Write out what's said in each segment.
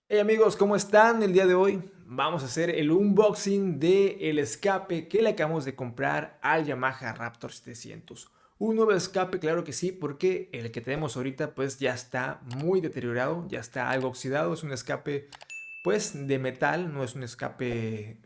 Hey amigos, ¿cómo están? El día de hoy vamos a hacer el unboxing del escape que le acabamos de comprar al Yamaha Raptor 700. Un nuevo escape, claro que sí, porque el que tenemos ahorita pues ya está muy deteriorado, ya está algo oxidado. Es un escape pues de metal, no es un escape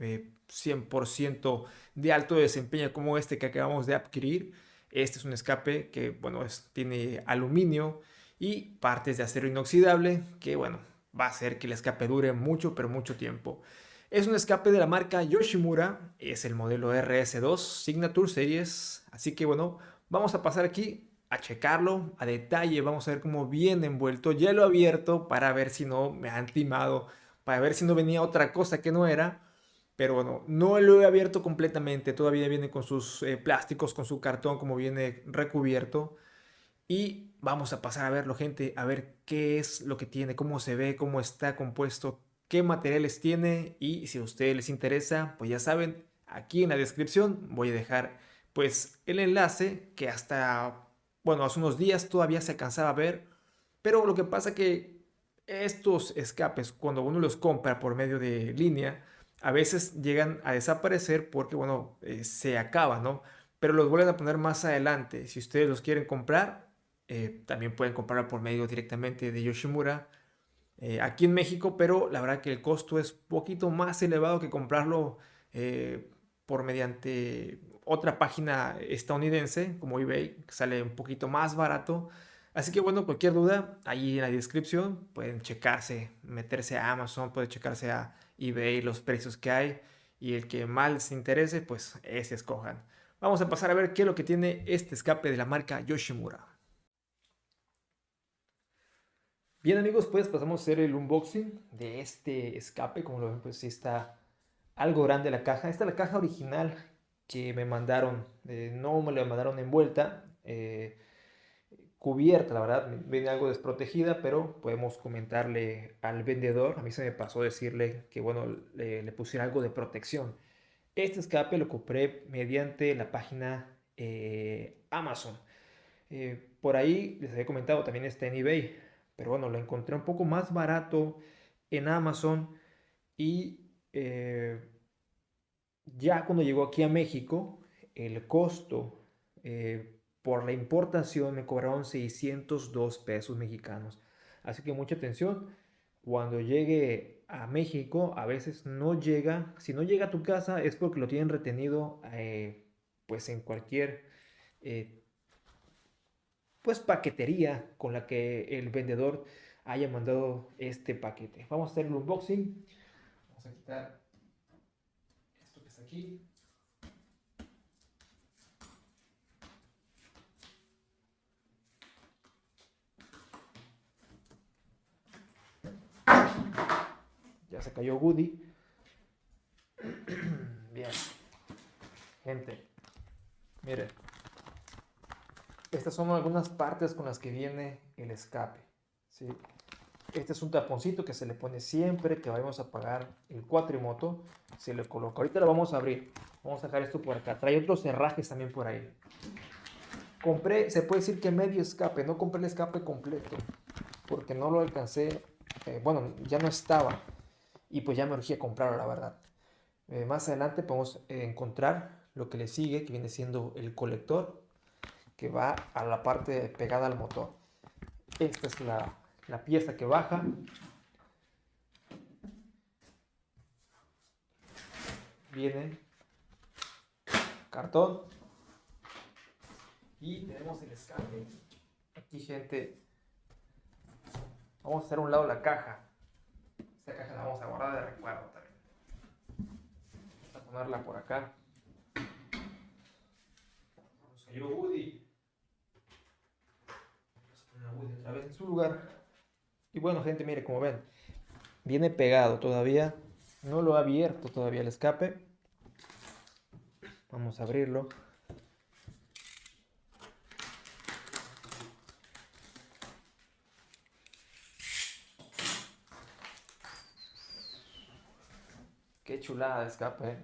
100% de alto desempeño como este que acabamos de adquirir. Este es un escape que bueno, tiene aluminio y partes de acero inoxidable que bueno, va a hacer que el escape dure mucho, pero mucho tiempo. Es un escape de la marca Yoshimura, es el modelo RS2 Signature Series, así que bueno, vamos a pasar aquí a checarlo a detalle, vamos a ver cómo viene envuelto. Ya lo he abierto para ver si no me han timado, para ver si no venía otra cosa que no era. Pero bueno, no lo he abierto completamente, todavía viene con sus plásticos, con su cartón, como viene recubierto. Y vamos a pasar a verlo, gente, a ver qué es lo que tiene, cómo se ve, cómo está compuesto, qué materiales tiene. Y si a ustedes les interesa, pues ya saben, aquí en la descripción voy a dejar pues el enlace que hasta, bueno, hace unos días todavía se alcanzaba a ver. Pero lo que pasa que estos escapes, cuando uno los compra por medio de línea, a veces llegan a desaparecer porque, bueno, se acaba, ¿no? Pero los vuelven a poner más adelante. Si ustedes los quieren comprar, también pueden comprarlo por medio directamente de Yoshimura aquí en México, pero la verdad que el costo es un poquito más elevado que comprarlo por mediante otra página estadounidense como eBay, que sale un poquito más barato. Así que bueno, cualquier duda, ahí en la descripción pueden checarse, meterse a Amazon, pueden checarse a eBay los precios que hay y el que más les interese, pues ese escojan. Vamos a pasar a ver qué es lo que tiene este escape de la marca Yoshimura. Bien amigos, pues pasamos a hacer el unboxing de este escape. Como lo ven, pues sí está algo grande la caja. Esta es la caja original que me mandaron. No me la mandaron envuelta, cubierta, la verdad. Viene algo desprotegida, pero podemos comentarle al vendedor. A mí se me pasó decirle que bueno, le pusiera algo de protección. Este escape lo compré mediante la página Amazon. Por ahí les había comentado, también está en eBay, pero bueno, lo encontré un poco más barato en Amazon y ya cuando llegó aquí a México, el costo por la importación me cobraron 602 pesos mexicanos. Así que mucha atención, cuando llegue a México, a veces no llega, si no llega a tu casa es porque lo tienen retenido pues en cualquier eh, pues paquetería con la que el vendedor haya mandado este paquete. Vamos a hacer el unboxing. Vamos a quitar esto que está aquí. Ya se cayó Woody. Bien, gente, miren, estas son algunas partes con las que viene el escape, ¿sí? Este es un taponcito que se le pone siempre que vayamos a apagar el cuatrimoto. Se le coloca. Ahorita lo vamos a abrir. Vamos a dejar esto por acá. Trae otros herrajes también por ahí. Compré, se puede decir que medio escape. No compré el escape completo porque no lo alcancé. Bueno, ya no estaba. Y pues ya me urgía comprarlo, la verdad. Más adelante podemos encontrar lo que le sigue, que viene siendo el colector que va a la parte pegada al motor. Esta es la pieza que baja. Viene cartón y tenemos el escape. Aquí, gente, vamos a hacer a un lado la caja. Esta caja la vamos a guardar de recuerdo también. Vamos a ponerla por acá. Vamos a ir a Woody. Vamos a poner a Woody otra vez en su lugar. Y bueno, gente, mire, como ven, viene pegado todavía. No lo ha abierto todavía el escape. Vamos a abrirlo. Qué chulada de escape, ¿eh?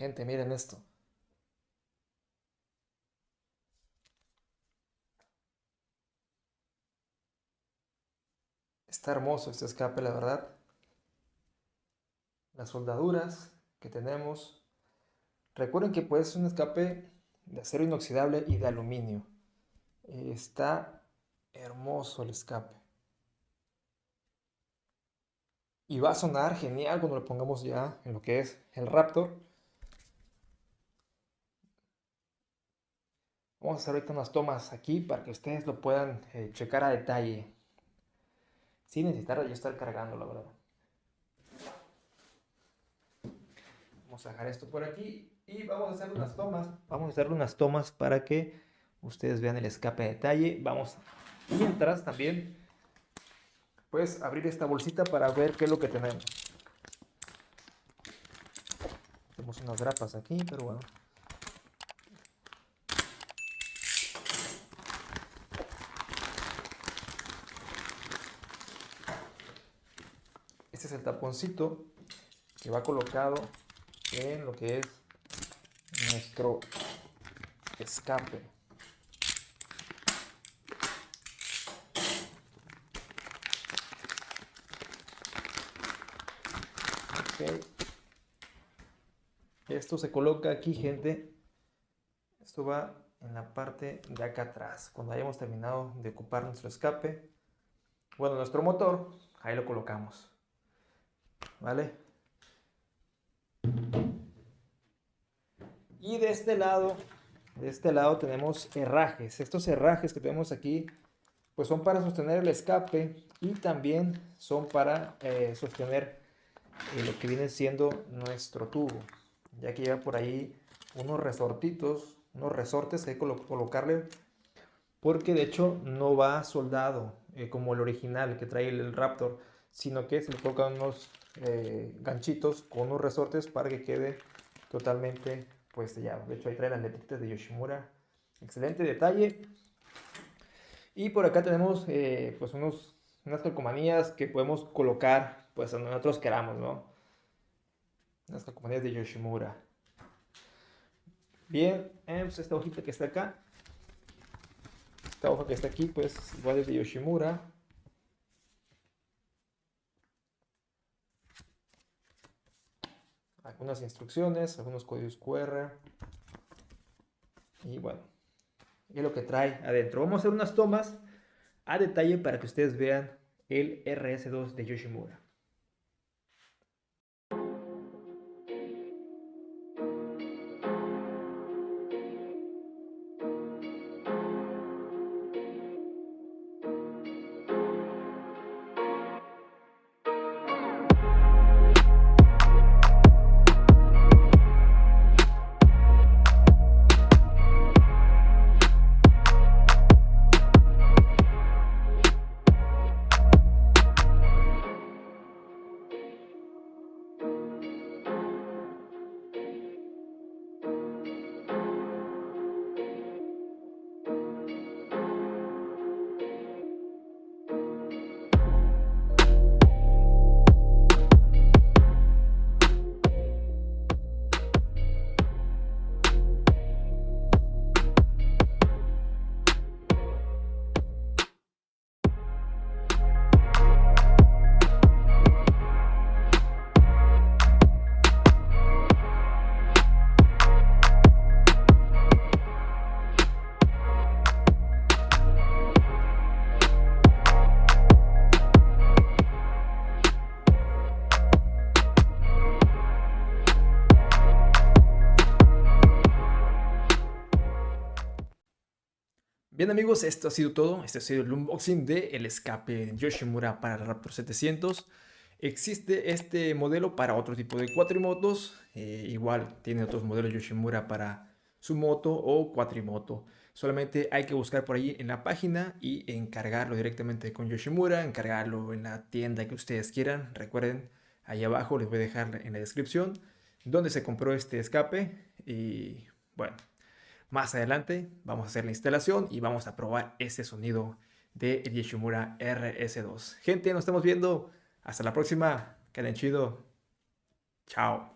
Gente, miren esto. Está hermoso este escape, la verdad. Las soldaduras que tenemos. Recuerden que pues es un escape de acero inoxidable y de aluminio. Está hermoso el escape. Y va a sonar genial cuando lo pongamos ya en lo que es el Raptor. Vamos a hacer ahorita unas tomas aquí para que ustedes lo puedan checar a detalle. Sin necesitar yo estar cargando, la verdad. Vamos a dejar esto por aquí y vamos a hacer unas tomas. Vamos a hacer unas tomas para que ustedes vean el escape a detalle. Vamos mientras también pues abrir esta bolsita para ver qué es lo que tenemos. Tenemos unas grapas aquí, pero bueno. Este es el taponcito que va colocado en lo que es nuestro escape. Okay. Esto se coloca aquí, gente. Esto va en la parte de acá atrás. Cuando hayamos terminado de ocupar nuestro escape, bueno, nuestro motor, ahí lo colocamos. ¿Vale? Y de este lado tenemos herrajes. Estos herrajes que tenemos aquí, pues son para sostener el escape y también son para sostener lo que viene siendo nuestro tubo. Ya que lleva por ahí unos resortitos, unos resortes que hay que colocarle, porque de hecho no va soldado como el original que trae el Raptor, sino que se le colocan unos ganchitos con unos resortes para que quede totalmente pues sellado. De hecho ahí trae las letritas de Yoshimura, excelente detalle. Y por acá tenemos pues unas calcomanías que podemos colocar pues donde nosotros queramos, ¿no? Unas calcomanías de Yoshimura. Bien, pues esta hojita que está acá, esta hoja que está aquí, pues igual es de Yoshimura. Algunas instrucciones, algunos códigos QR. Y bueno, es lo que trae adentro. Vamos a hacer unas tomas a detalle para que ustedes vean el RS2 de Yoshimura. Bien amigos, esto ha sido todo. Este ha sido el unboxing del escape Yoshimura para el Raptor 700. Existe este modelo para otro tipo de cuatrimotos. Igual tiene otros modelos Yoshimura para su moto o cuatrimoto. Solamente hay que buscar por ahí en la página y encargarlo directamente con Yoshimura. Encargarlo en la tienda que ustedes quieran. Recuerden, ahí abajo les voy a dejar en la descripción dónde se compró este escape. Y bueno, más adelante vamos a hacer la instalación y vamos a probar ese sonido de Yoshimura RS2. Gente, nos estamos viendo. Hasta la próxima. Queden chido. Chao.